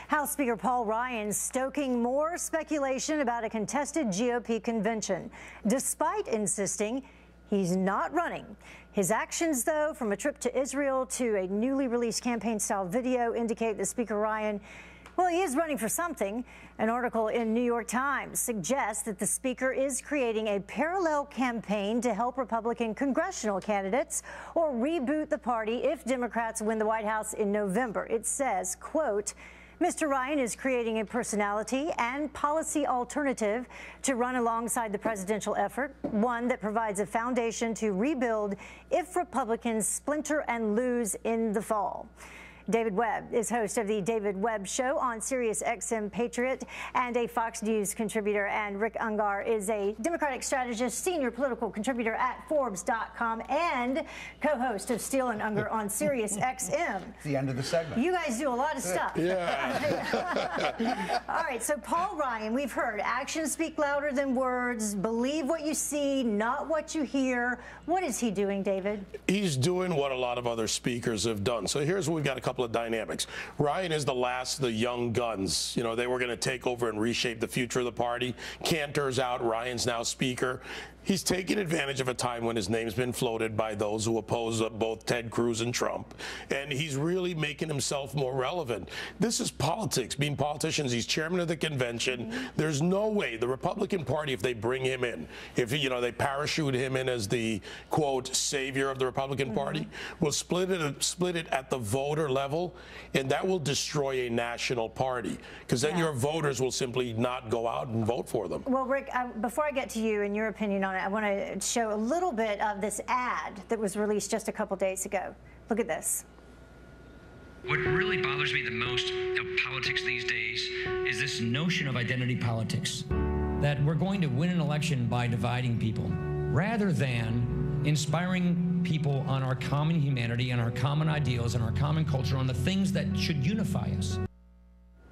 House Speaker Paul Ryan stoking more speculation about a contested GOP convention, despite insisting he's not running. His actions, though, from a trip to Israel to a newly released campaign-style video, indicate that Speaker Ryan, well, he is running for something. An article in New York Times suggests that the speaker is creating a parallel campaign to help Republican congressional candidates or reboot the party if Democrats win the White House in November. It says, quote, Mr. Ryan is creating a personality and policy alternative to run alongside the presidential effort, one that provides a foundation to rebuild if Republicans splinter and lose in the fall. David Webb is host of the David Webb Show on Sirius XM Patriot and a Fox News contributor. And Rick Ungar is a Democratic strategist, senior political contributor at Forbes.com and co-host of Steele and Ungar on Sirius XM. It's the end of the segment. You guys do a lot of stuff. Yeah. All right, so Paul Ryan, we've heard actions speak louder than words. Believe what you see, not what you hear. What is he doing, David? He's doing what a lot of other speakers have done. So here's what we've got a couple of dynamics. Ryan is the last of the young guns. You know, they were going to take over and reshape the future of the party. Cantor's out. Ryan's now speaker. He's taking advantage of a time when his name's been floated by those who oppose both Ted Cruz and Trump. And he's really making himself more relevant. This is politics. Being politicians, he's chairman of the convention. There's no way the Republican Party, if they bring him in, if, you know, they parachute him in as the, quote, savior of the Republican Party, will split it at the voter level, and that will destroy a national party, because then your voters will simply not go out and vote for them. Well, Rick, before I get to you and your opinion on it, I want to show a little bit of this ad that was released just a couple days ago. Look at this. What really bothers me the most of politics these days is this notion of identity politics, that we're going to win an election by dividing people, rather than inspiring people on our common humanity and our common ideals and our common culture, on the things that should unify us.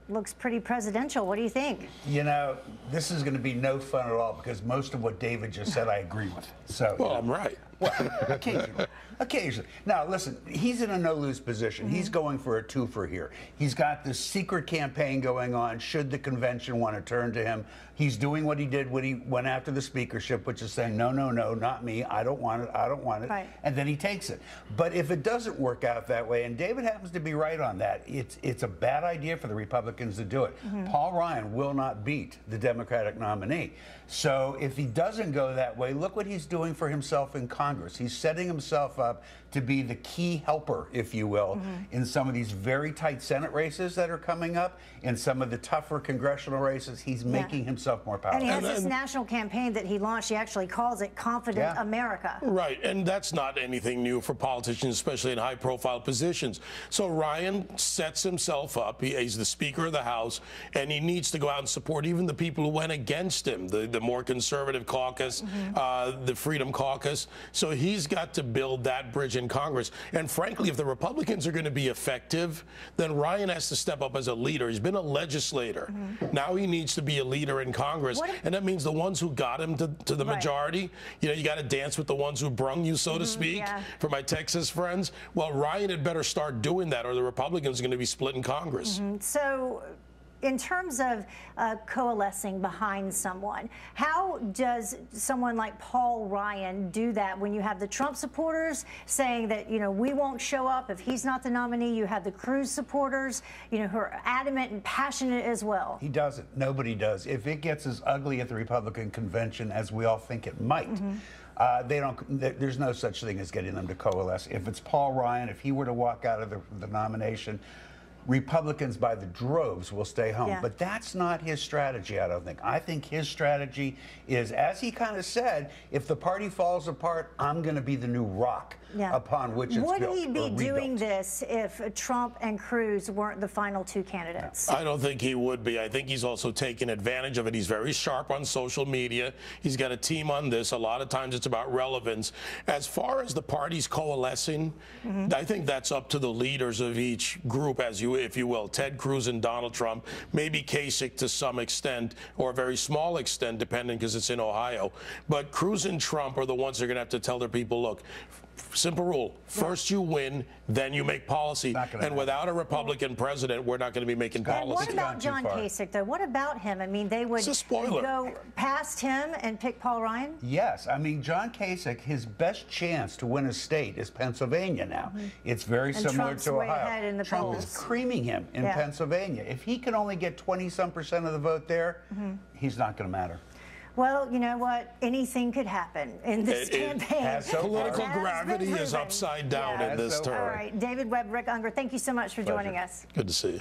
Looks pretty presidential. What do you think? You know, this is going to be no fun at all, because most of what David just said I agree with. So, well, I'm right. Well, occasionally. Occasionally. Now, listen, he's in a no-lose position. He's going for a twofer here. He's got this secret campaign going on should the convention want to turn to him. He's doing what he did when he went after the speakership, which is saying, no, no, no, not me. I don't want it. I don't want it. Right. And then he takes it. But if it doesn't work out that way, and David happens to be right on that, it's a bad idea for the Republicans to do it. Paul Ryan will not beat the Democratic nominee. So if he doesn't go that way, look what he's doing for himself in Congress. He's setting himself up to be the key helper, if you will, in some of these very tight Senate races that are coming up, in some of the tougher congressional races. He's making himself more powerful. And he has this national campaign that he launched. He actually calls it Confident America. Right, and that's not anything new for politicians, especially in high-profile positions. So Ryan sets himself up. He's the Speaker of the House, and he needs to go out and support even the people who went against him, the more conservative caucus, the Freedom Caucus. So he's got to build that bridge in Congress. And frankly, if the Republicans are going to be effective, then Ryan has to step up as a leader. He's been a legislator. Now he needs to be a leader in Congress. And that means the ones who got him to the majority, you know, you got to dance with the ones who brung you, so to speak, for my Texas friends. Well, Ryan had better start doing that, or the Republicans are going to be split in Congress. So, in terms of coalescing behind someone, how does someone like Paul Ryan do that when you have the Trump supporters saying that, you know, we won't show up if he's not the nominee? You have the Cruz supporters, you know, who are adamant and passionate as well. He doesn't. Nobody does. If it gets as ugly at the Republican convention as we all think it might, there's no such thing as getting them to coalesce. If it's Paul Ryan, if he were to walk out of the nomination, Republicans by the droves will stay home. But that's not his strategy, I don't think. I think his strategy is, as he kind of said, if the party falls apart, I'm going to be the new rock upon which it's built. Would he be doing this if Trump and Cruz weren't the final two candidates? I don't think he would be. I think he's also taking advantage of it. He's very sharp on social media. He's got a team on this. A lot of times it's about relevance. As far as the parties coalescing, I think that's up to the leaders of each group, if you will. Ted Cruz and Donald Trump, maybe Kasich to some extent, or a very small extent, depending, because it's in Ohio. But Cruz and Trump are the ones that are going to have to tell their people, look, Simple rule. First you win, then you make policy. And without a Republican president, we're not going to be making policy. What about John Kasich, though? What about him? I mean, they would go past him and pick Paul Ryan? Yes. I mean, John Kasich, his best chance to win a state is Pennsylvania now. It's very similar to Ohio. Way ahead in the Trump polls. is creaming him in Pennsylvania. If he can only get 20-some% of the vote there, he's not going to matter. Well, you know what? Anything could happen in this campaign. Political gravity is upside down in this term. All right, David Webb, Rick Unger, thank you so much for joining us. Good to see you.